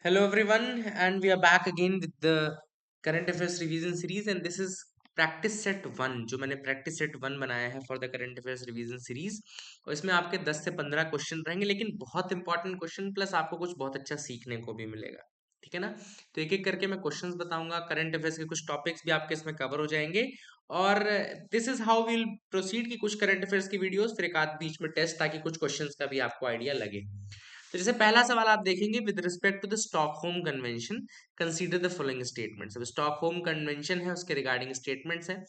Hello everyone, and we are back again with the current affairs revision series, and this is practice set 1 जो मैंने practice set 1 बनाया है for the current affairs revision series। और इसमें आपके 10 से 15 question रहेंगे, लेकिन बहुत इंपॉर्टेंट क्वेश्चन प्लस आपको कुछ बहुत अच्छा सीखने को भी मिलेगा। ठीक है ना? तो एक एक करके मैं क्वेश्चंस बताऊंगा, करंट अफेयर्स के कुछ टॉपिक्स भी आपके इसमें कवर हो जाएंगे। और this is how will proceed की कुछ करंट अफेयर्स की वीडियोस, फिर एक आध बीच में टेस्ट, ताकि कुछ क्वेश्चंस का भी आपको आइडिया लगे। तो जैसे पहला सवाल आप देखेंगे, with respect to the Stockholm convention consider the following statements. अब स्टॉकहोम कन्वेंशन है, उसके रिगार्डिंग स्टेटमेंट्स है।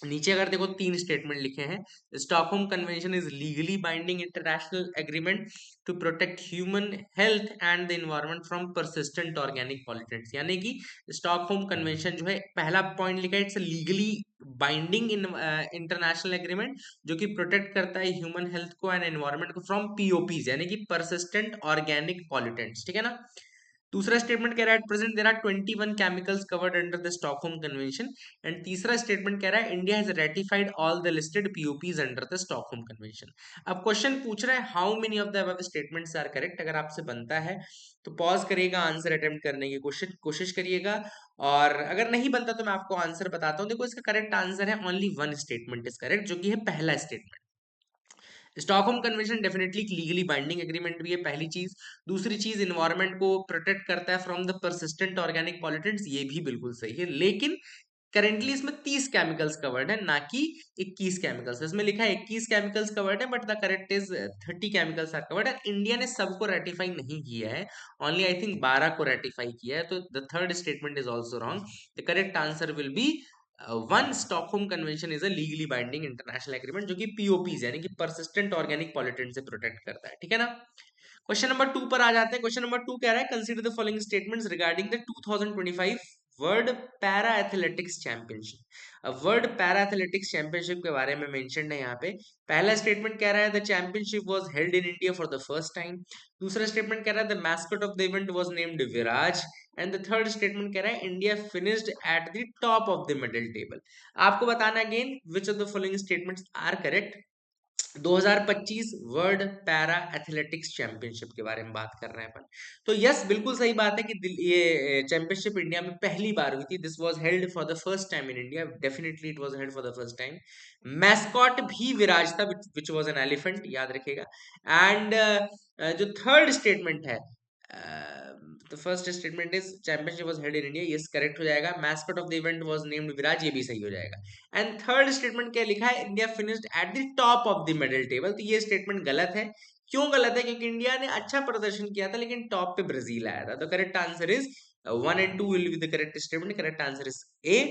नीचे अगर देखो तीन स्टेटमेंट लिखे हैं। Stockholm convention is legally binding international agreement to protect human health and the environment from persistent organic pollutants. यानी कि स्टॉकहोम कन्वेंशन जो है, पहला पॉइंट लिखा है, it's legally binding in international agreement जो कि प्रोटेक्ट करता है ह्यूमन हेल्थ को एंड एनवायरनमेंट को फ्रॉम पीओपीज, यानी कि परसिस्टेंट ऑर्गेनिक पॉल्यूटेंट्स। ठीक है ना? दूसरा स्टेटमेंट कह रहा है, at present there are 21 chemicals covered under the Stockholm convention. And तीसरा स्टेटमेंट कह रहा है, India has ratified all the listed POPs under the Stockholm convention. अब क्वेश्चन पूछ रहा है, how many of the above statements are correct. अगर आपसे बनता है तो पॉज करिएगा, आंसर अटेम्प्ट करने की कोशिश करिएगा। और अगर नहीं बनता तो मैं आपको आंसर बताता हूँ। देखो, इसका करेक्ट आंसर है only one statement is correct, जो कि है पहला statement. Stockholm convention definitely legally binding agreement भी है, पहली चीज। दूसरी चीज, इन्वायरमेंट को प्रोटेक्ट करता है from the persistent organic pollutants, ये भी बिल्कुल सही है। लेकिन करेंटली इसमें 30 केमिकल्स कवर्ड है, ना कि 21 केमिकल्स। इसमें लिखा है 21 केमिकल्स कवर्ड है, but the correct is 30 chemicals are covered. And India ने सबको रेटिफाई नहीं किया है, ओनली आई थिंक 12 को रेटिफाई किया है। तो the third statement is also wrong. The correct answer will B one, Stockholm convention is a legally binding international agreement जो कि पीओपीज यानी कि परसिस्टेंट ऑर्गेनिक पॉल्यूटेंट से प्रोटेक्ट करता है। ठीक है ना? क्वेश्चन नंबर 2 पर आ जाते हैं। क्वेश्चन नंबर 2 कह रहा है, consider the following statements regarding the 2025 world para athletics championship. अब वर्ल्ड पैरा एथलेटिक्स चैंपियनशिप के बारे में मेंशन है यहाँ पे। पहला स्टेटमेंट कह रहा है, the championship was held in India for the first time. दूसरा स्टेटमेंट कह रहा है, the mascot of the event was named Viraj. And the third statement कह रहा है, India finished at the top of the medal table. आपको बताना again which of the following statements are correct. 2025 world para athletics championship के बारे में बात कर रहे हैं अपन। तो यस, बिल्कुल सही बात है कि ये चैंपियनशिप इंडिया में पहली बार हुई थी। This was held for the first time in India, definitely it was held for the first time. Mascot भी विराज था, विच वाज एन एलिफेंट, याद रखिएगा। एंड जो थर्ड स्टेटमेंट है, the first statement is championship was held in India, yes correct हो जाएगा। Mascot of the event was named Viraj, ये भी सही हो जाएगा। एंड थर्ड स्टेटमेंट क्या लिखा है, India finished at the top of the medal table. तो ये स्टेटमेंट गलत है। क्यों गलत है? क्योंकि इंडिया ने अच्छा प्रदर्शन किया था, लेकिन टॉप पे ब्राजील आया था। तो correct answer is 1 and 2 will be the correct statement. Correct answer is a.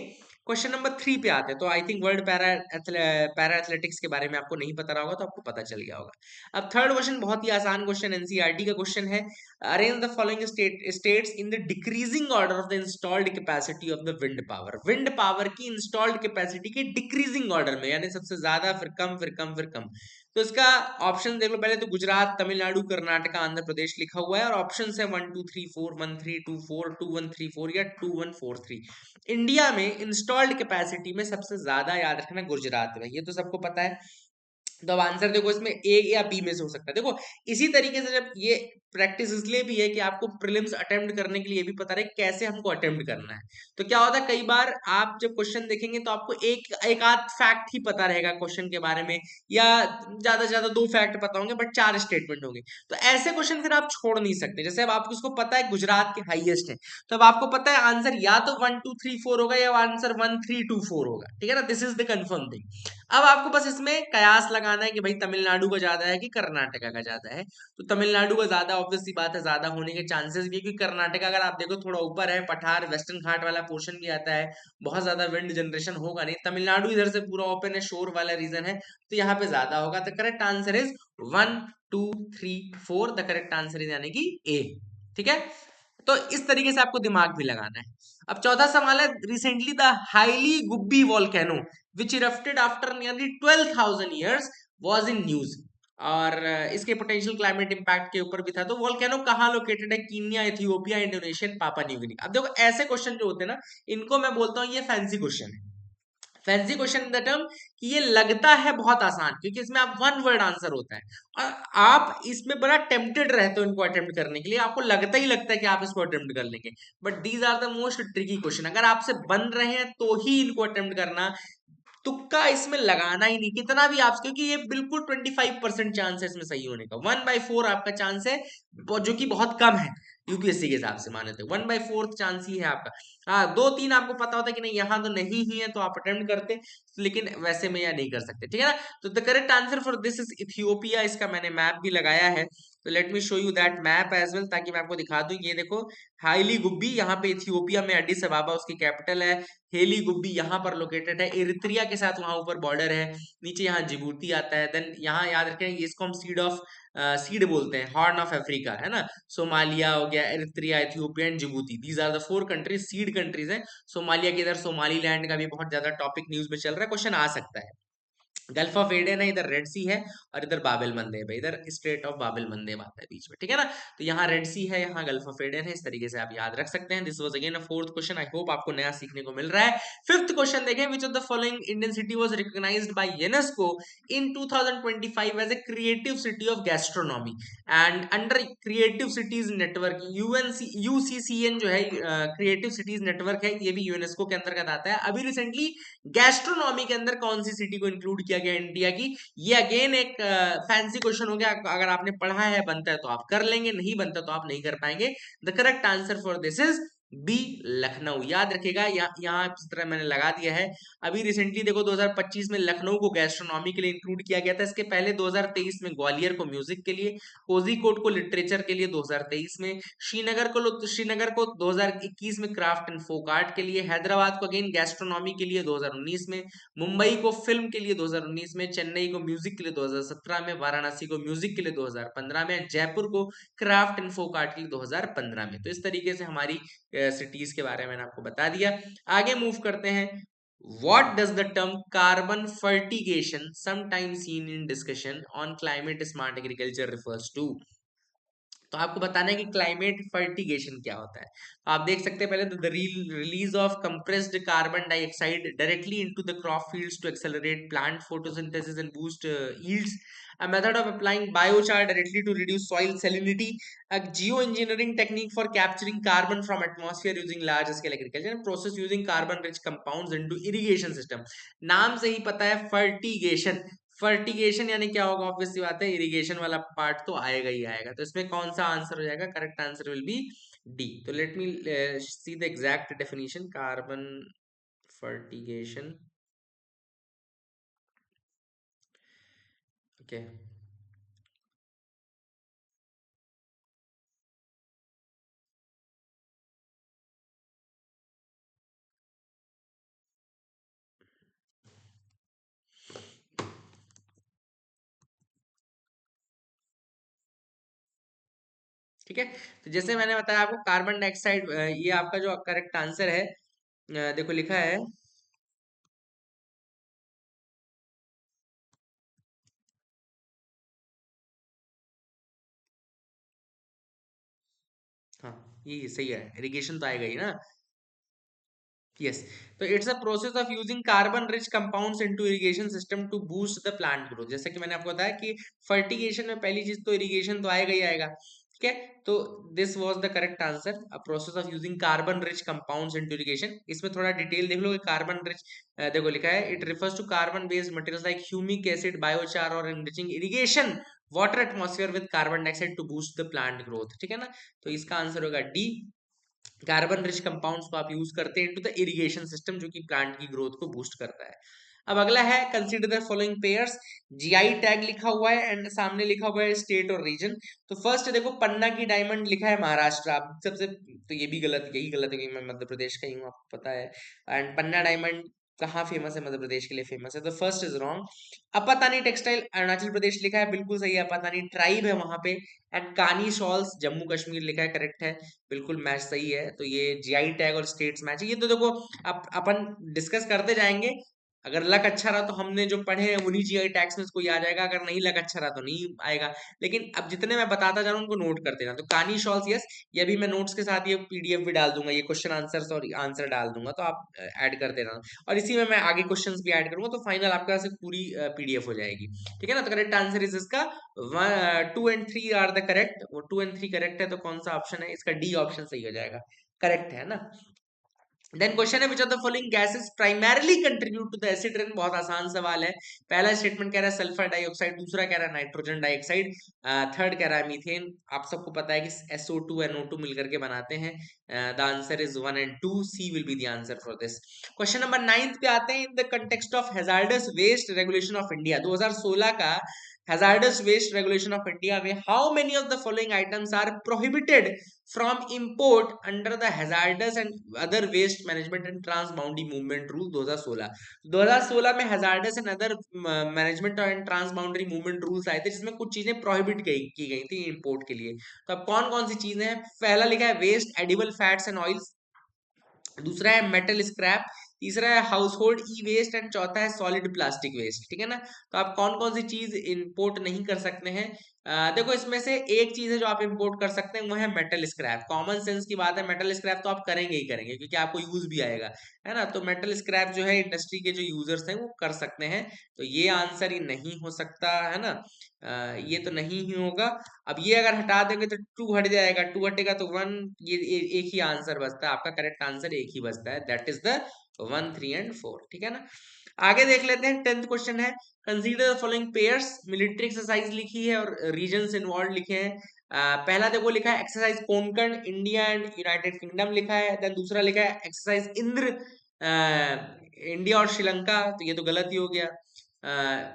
Question number 3 पे आते हैं। तो I think world para athletics के बारे में आपको नहीं पता रहा होगा, तो आपको पता चल गया होगा। अब थर्ड क्वेश्चन बहुत ही आसान क्वेश्चन, एनसीईआरटी का क्वेश्चन है। Arrange the following states in the decreasing order of the installed capacity of the wind power. Wind power की इंस्टॉल्ड कैपेसिटी के डिक्रीजिंग ऑर्डर में, यानी सबसे ज्यादा, फिर कम, फिर कम, फिर कम। तो इसका ऑप्शन देख लो पहले। तो गुजरात, तमिलनाडु, कर्नाटका, आंध्र प्रदेश लिखा हुआ है, और ऑप्शन है 1 2 3 4, 1 3 2 4, 2 1 3 4 या 2 1 4 3। इंडिया में इंस्टॉल्ड कैपेसिटी में सबसे ज्यादा, याद रखना, गुजरात में, ये तो सबको पता है। तो अब आंसर देखो, इसमें ए या बी में से हो सकता है। देखो, इसी तरीके से जब ये प्रैक्टिस इसलिए भी है कि आपको प्रीलिम्स अटेम्प्ट करने के लिए भी पता रहे कैसे हमको अटेम्प्ट करना है। तो क्या होता है, कई बार आप जब क्वेश्चन देखेंगे तो आपको एक आध फैक्ट ही पता रहेगा क्वेश्चन के बारे में, या ज्यादा से ज्यादा दो फैक्ट पता होंगे, बट चार स्टेटमेंट होंगे। तो ऐसे क्वेश्चन फिर आप छोड़ नहीं सकते। जैसे अब आपको उसको पता है गुजरात के हाईएस्ट है, तो अब आपको पता है आंसर या तो 1 2 3 4 होगा, या आंसर 1 3 2 4 होगा। ठीक है ना? This is the confirm thing. अब आपको बस इसमें कयास लगाना है कि भाई तमिलनाडु का ज्यादा है कि कर्नाटका का ज्यादा है। तो तमिलनाडु का ज्यादा, ऑब्वियस सी बात है, ज्यादा होने के चांसेस भी है, क्योंकि कर्नाटका अगर आप देखो थोड़ा ऊपर है, पठार वेस्टर्न घाट वाला पोर्शन भी आता है, बहुत ज्यादा विंड जनरेशन होगा नहीं। तमिलनाडु इधर से पूरा ओपन है, शोर वाला रीजन है, तो यहाँ पे ज्यादा होगा। तो correct answer is 1 2 3 4। The correct answer is यानी कि ए। ठीक है? तो इस तरीके से आपको दिमाग भी लगाना है। अब चौथा सवाल है, recently the highly Gubbi volcano which erupted after nearly 12,000 years was in news। और इसके पोटेंशियल क्लाइमेट इंपैक्ट के ऊपर भी था। तो वोल्केनो कहाँ लोकेटेड है? कीनिया, इथियोपिया, इंडोनेशिया, पापा न्यू गिनी। अब देखो, ऐसे क्वेश्चन जो होते हैं ना, इनको मैं बोलता हूँ ये फैंसी क्वेश्चन है। Fancy question in the term कि ये लगता है बहुत आसान, क्योंकि इसमें आप वन वर्ड आंसर होता है और आप इसमें बड़ा टेम्पटेड रहते हो इनको अटेम्प्ट करने के लिए, आपको लगता ही लगता है कि आप इसको अटेम्प्ट कर लेंगे, but these are the most tricky question. अगर आपसे बन रहे हैं तो ही इनको अटेम्प्ट करना, तुक्का इसमें लगाना ही नहीं, कितना भी आप, क्योंकि ये बिल्कुल 25% चांस है इसमें सही होने का, 1/4 आपका चांस है, जो कि बहुत कम है यूपीएससी के हिसाब से माने तो 1/4 चांस ही है आपका। हाँ, 2-3 आपको पता होता है कि नहीं यहाँ तो नहीं ही है तो आप अटेम्प्ट करते, लेकिन वैसे में या नहीं कर सकते, ठीक है ना। तो the correct answer for this is Ethiopia. इसका मैंने मैप भी लगाया है, तो let me show you that map as well, ताकि मैं आपको दिखा दूं। ये देखो हाईली गुब्बी यहाँ पे इथियोपिया में, एडिस अबाबा उसकी कैपिटल है, हेली गुब्बी यहाँ पर लोकेटेड है, इरित्रिया के साथ वहां ऊपर बॉर्डर है, नीचे यहाँ जिबूती आता है, देन यहाँ याद रखें इसको हम सीड बोलते हैं, हॉर्न ऑफ अफ्रीका है ना, सोमालिया हो गया, Eritrea, Ethiopia and Djibouti, these are the 4 countries, seed countries हैं। सोमालिया के इधर सोमाली लैंड का भी बहुत ज्यादा टॉपिक न्यूज में चल रहा है, क्वेश्चन आ सकता है। गल्फ ऑफ एडन है, इधर रेड सी है, और इधर बाबेल मंदेब है, इधर स्ट्रेट ऑफ बाबेल मंदेब आता है बीच में, ठीक है ना। तो यहाँ रेड सी है, यहाँ गल्फ ऑफ एडन है, इस तरीके से आप याद रख सकते हैं। This was again a fourth question, I hope आपको नया सीखने को मिल रहा है। फिफ्थ क्वेश्चन देखें, which of the following Indian city was recognised by UNESCO in 2025 as a creative city of gastronomy, and under creative cities network, UNC UCCN जो है creative cities network है, ये भी यूनेस्को के अंतर्गत आता है। अभी रिसेंटली गैस्ट्रोनॉमी के अंदर कौन सी सिटी को इंक्लूड किया गया इंडिया की? ये अगेन एक फैंसी क्वेश्चन हो गया, अगर आपने पढ़ा है बनता है तो आप कर लेंगे, नहीं बनता तो आप नहीं कर पाएंगे। The correct answer for this is B, Lucknow. याद रखिएगा, यहाँ इस तरह मैंने लगा दिया है। अभी रिसेंटली देखो 2025 में लखनऊ को गैस्ट्रोनॉमी के लिए इंक्लूड किया गया था, इसके पहले 2023 में ग्वालियर को म्यूजिक के लिए, कोझिकोड को लिटरेचर के लिए 2023 में, श्रीनगर को 2021 में क्राफ्ट एंड फोक आर्ट के लिए, हैदराबाद को अगेन गैस्ट्रोनॉमी के लिए 2019 में, मुंबई को फिल्म के लिए 2019 में, चेन्नई को म्यूजिक के लिए 2017 में, वाराणसी को म्यूजिक के लिए 2015 में, जयपुर को क्राफ्ट एंड फोक आर्ट के लिए 2015 में। तो इस तरीके से हमारी सिटीज के बारे में मैंने आपको बता दिया। आगे मूव करते हैं। What does the term carbon fertigation, sometimes seen in discussion on climate smart agriculture, refers to? तो आपको बताना है कि क्लाइमेट फर्टिगेशन क्या होता है। तो आप देख सकते हैं पहले the release of compressed carbon dioxide directly into the crop fields to accelerate plant photosynthesis and boost yields, a method of applying biochar directly to reduce soil salinity, a geoengineering technique for capturing carbon from atmosphere using large scale agriculture, and process using carbon rich compounds into irrigation system। नाम से ही पता है fertigation, fertigation यानी क्या होगा, obvious सी बात है irrigation वाला पार्ट तो आएगा ही आएगा। तो इसमें कौन सा आंसर हो जाएगा? Correct answer will be D. तो let me see the exact definition, carbon fertigation. Okay, ठीक है। तो जैसे मैंने बताया आपको कार्बन डाइऑक्साइड, ये आपका जो करेक्ट आंसर है, देखो लिखा है, हाँ ये सही है, इरिगेशन तो आएगा ही ना। यस, तो it's a process of using carbon rich compounds into irrigation system to boost the plant growth. जैसे कि मैंने आपको बताया कि फर्टिगेशन में पहली चीज तो इरिगेशन तो आएगा ही आएगा, ठीक है। तो this was the correct answer, a process of using carbon rich compounds into irrigation. इसमें थोड़ा डिटेल देख लो, कार्बन रिच देखो लिखा है, it refers to carbon based materials like humic acid, biochar और enriching irrigation water atmosphere with carbon dioxide to boost the plant growth, ठीक है ना। तो इसका आंसर होगा डी, कार्बन रिच कंपाउंड्स को आप यूज करते हैं इनटू द इरिगेशन सिस्टम, जो कि प्लांट की ग्रोथ को बूस्ट करता है। अब अगला है consider the following pairs, GI tag लिखा हुआ है एंड सामने लिखा हुआ है स्टेट और रीजन। तो फर्स्ट देखो पन्ना की डायमंड लिखा है महाराष्ट्र, आप सबसे तो ये भी गलत, यही गलत है क्योंकि मैं मध्य प्रदेश का ही हूँ, आपको पता है। एंड पन्ना डायमंड कहाँ फेमस है? मध्य प्रदेश के लिए फेमस है, तो first is wrong. Apatani textile Arunachal Pradesh लिखा है, बिल्कुल सही है, अपातानी ट्राइब है वहां पे। एंड कानी शॉल्स जम्मू कश्मीर लिखा है, करेक्ट है, बिल्कुल मैच सही है। तो ये जीआई टैग और स्टेट्स मैच है, ये तो देखो अपन डिस्कस करते जाएंगे, अगर लक अच्छा रहा तो हमने जो पढ़े हैं उन्हीं जीआई टैग्स में उसको याद आएगा, अगर नहीं लक अच्छा रहा तो नहीं आएगा। लेकिन अब जितने मैं बताता जा रहा हूँ उनको नोट करते ना। तो कानी शॉल्स, यस, ये भी मैं नोट्स के साथ ये पीडीएफ भी डाल दूंगा, ये क्वेश्चन आंसर और आंसर डाल दूंगा, तो आप ऐड करते रहना। और इसी में मैं आगे क्वेश्चंस भी ऐड करूंगा, तो फाइनल आपके पास एक पूरी पीडीएफ हो जाएगी। ठीक है ना। तो करेक्ट आंसर इज इसका 2 and 3 आर द करेक्ट। वो 2 and 3 करेक्ट है, तो कौन सा ऑप्शन है इसका? डी ऑप्शन सही हो जाएगा, करेक्ट है ना। देन क्वेश्चन है which of the following gases primarily contribute to the acid rain. बहुत आसान सवाल है। पहला स्टेटमेंट कह रहा है सल्फर डाइऑक्साइड, दूसरा कह रहा है नाइट्रोजन डाइऑक्साइड, थर्ड कह रहा है मीथेन। आप सबको पता है कि SO2 NO2 मिलकर के बनाते हैं। The answer is 1 and 2, C will be the answer for this. Question number 9 पे आते हैं। In the context of hazardous waste regulation of India, 2016 का hazardous waste regulation of India में how many of the following items are prohibited from import under the hazardous and other waste management and transboundary movement rule 2016 में hazardous and other management and transboundary movement rules आए थे, जिसमें कुछ चीजें prohibit की गई थी इंपोर्ट के लिए। तो अब कौन कौन सी चीजें हैं? पहला लिखा है waste edible fats and oils, दूसरा है मेटल स्क्रैप, तीसरा है household e waste and चौथा है सॉलिड प्लास्टिक वेस्ट। ठीक है ना। तो आप कौन कौन सी चीज इंपोर्ट नहीं कर सकते हैं? देखो, इसमें से एक चीज है जो आप इंपोर्ट कर सकते हैं, वो है मेटल स्क्रैप। कॉमन सेंस की बात है, मेटल स्क्रैप तो आप करेंगे ही करेंगे क्योंकि आपको यूज भी आएगा, है ना। तो मेटल स्क्रैप जो है इंडस्ट्री के जो यूजर्स हैं वो कर सकते हैं, तो ये आंसर ही नहीं हो सकता, है ना। ये तो नहीं ही होगा। अब ये अगर हटा देंगे तो 2 हट जाएगा, 2 हटेगा तो 1, ये एक ही आंसर बचता है आपका। करेक्ट आंसर एक ही बचता है, दैट इज द 1, 3 and 4। ठीक है ना। आगे देख लेते हैं। 10th क्वेश्चन है consider the following pairs. Military exercise लिखी है और रीजन्स इन्वॉल्व लिखे हैं। पहला देखो लिखा है exercise Konkan India and United kingdom लिखा है। देन दूसरा लिखा है एक्सरसाइज इंद्र इंडिया और श्रीलंका, तो ये तो गलत ही हो गया।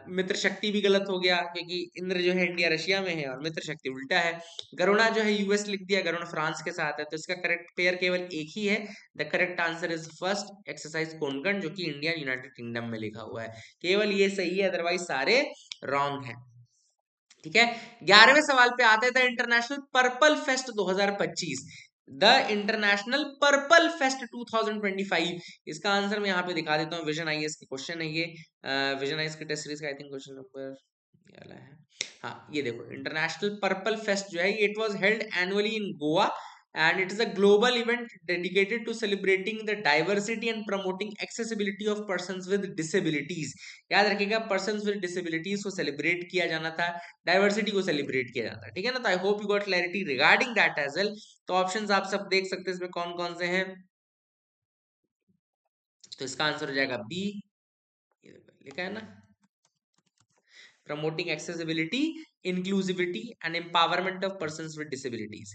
मित्र शक्ति भी गलत हो गया क्योंकि इंद्र जो है इंडिया रशिया में है और मित्र शक्ति उल्टा है। गरुणा जो है यूएस लिख दिया, गरुण फ्रांस के साथ है, तो इसका करेक्ट पेयर केवल एक ही है। The correct answer is first exercise Konkan, जो कि इंडिया यूनाइटेड किंगडम में लिखा हुआ है। केवल ये सही है, अदरवाइज सारे रॉन्ग है। ठीक है। 11वें सवाल पे आते हैं। The international purple fest 2025, the international purple fest 2025, इसका आंसर मैं यहाँ पे दिखा देता हूँ। विजन आईएएस की क्वेश्चन है ये। विजन आईएएस के टेस्ट सीरीज का आई थिंक क्वेश्चन नंबर वाला है। हाँ, ये देखो इंटरनेशनल पर्पल फेस्ट जो है, it was held annually in Goa and it is a global event dedicated to celebrating the diversity and promoting accessibility of persons with disabilities। याद रखिएगा, persons with disabilities को सेलिब्रेट किया जाना था, डाइवर्सिटी को celebrate किया जाना था। ठीक है ना। तो I hope you got clarity regarding that as well. तो ऑप्शंस आप सब देख सकते हैं इसमें कौन कौन से हैं। तो इसका आंसर हो जाएगा बी, लिखा है ना, promoting accessibility, inclusivity and empowerment of persons with disabilities।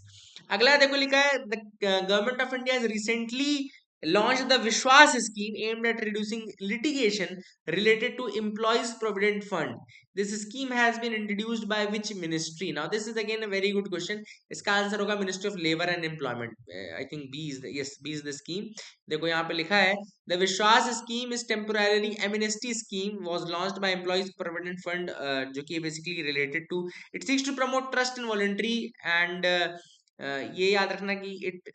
अगला देखो लिखा है the government of India has recently launched the Vishwas scheme aimed at reducing litigation related to employees provident fund। This scheme has been introduced by which ministry? Now this is again a very good question। इसका answer होगा ministry of labour and employment. I think B is yes, B is the scheme. देखो यहाँ पे लिखा है The Vishwas scheme is temporary amnesty scheme was launched by Employees Provident Fund, जो कि basically related to it seeks to promote trust and voluntary and ये याद रखना कि it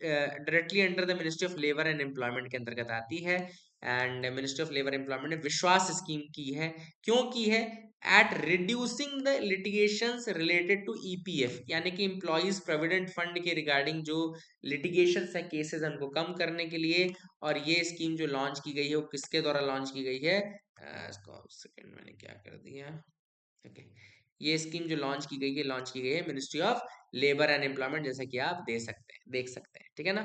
directly under the Ministry of Labor and Employment के अंतर्गत आती है। And ministry of labour employment ने विश्वास स्कीम की है। क्यों की है? At reducing the litigations related to EPF, यानी कि एम्प्लॉइज प्रोविडेंट फंड के रिगार्डिंग जो लिटिगेशंस है, केसेस है, उनको कम करने के लिए। और ये स्कीम जो लॉन्च की गई है वो किसके द्वारा लॉन्च की गई है? इसको सेकंड मैंने क्या कर दिया, ओके। ये स्कीम जो लॉन्च की गई है ministry of labour and employment, जैसा कि आप देख सकते हैं। ठीक है ना।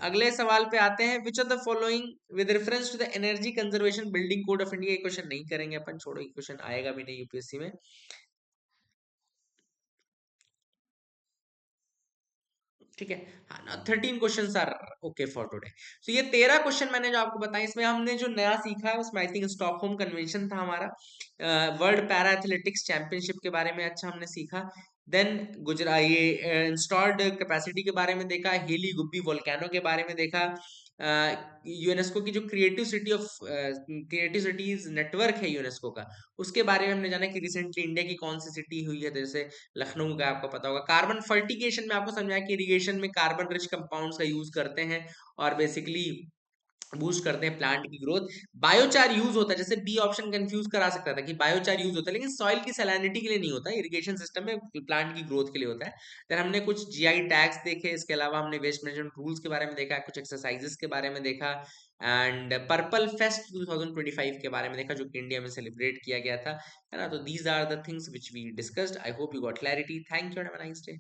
अगले सवाल पे आते हैं। Which of the following with reference to the energy conservation building code of India. ये क्वेश्चन नहीं करेंगे अपन, छोड़ो, ये क्वेश्चन आएगा भी नहीं यूपीएससी में। ठीक है। हाँ ना, 13 question are okay for today. तो ये 13 क्वेश्चन मैंने जो आपको बताया, इसमें हमने जो नया सीखा है उसमें आई थिंक स्टॉकहोम कन्वेंशन था हमारा, वर्ल्ड पैरा एथलेटिक्स चैंपियनशिप के बारे में अच्छा हमने सीखा। देन गुजरा ये इंस्टॉल्ड कैपेसिटी के बारे में देखा, हेली गुब्बी वोल्केनो के बारे में देखा, यूनेस्को की जो क्रिएटिव सिटीज नेटवर्क है यूनेस्को का, उसके बारे में हमने जाना कि रिसेंटली इंडिया की कौन सी सिटी हुई है, जैसे लखनऊ का आपको पता होगा। कार्बन फर्टिगेशन में आपको समझाया कि इरिगेशन में कार्बन रिच कंपाउंड्स का यूज करते हैं और बेसिकली बूस्ट करते हैं प्लांट की ग्रोथ। बायोचार यूज होता है, जैसे बी ऑप्शन कंफ्यूज करा सकता था कि बायोचार यूज होता है, लेकिन सॉइल की सैलिनिटी के लिए नहीं होता, इरिगेशन सिस्टम में प्लांट की ग्रोथ के लिए होता है। फिर हमने कुछ जीआई टैग्स देखे, इसके अलावा हमने वेस्ट मैनेजमेंट रूल्स के बारे में देखा, कुछ एक्सरसाइजेस के बारे में देखा, एंड पर्पल फेस्ट 2025 के बारे में देखा, जो कि इंडिया में सेलिब्रेट किया गया था, है ना। तो these are the things which we discussed. I hope you got clarity. Thank you and have a nice day.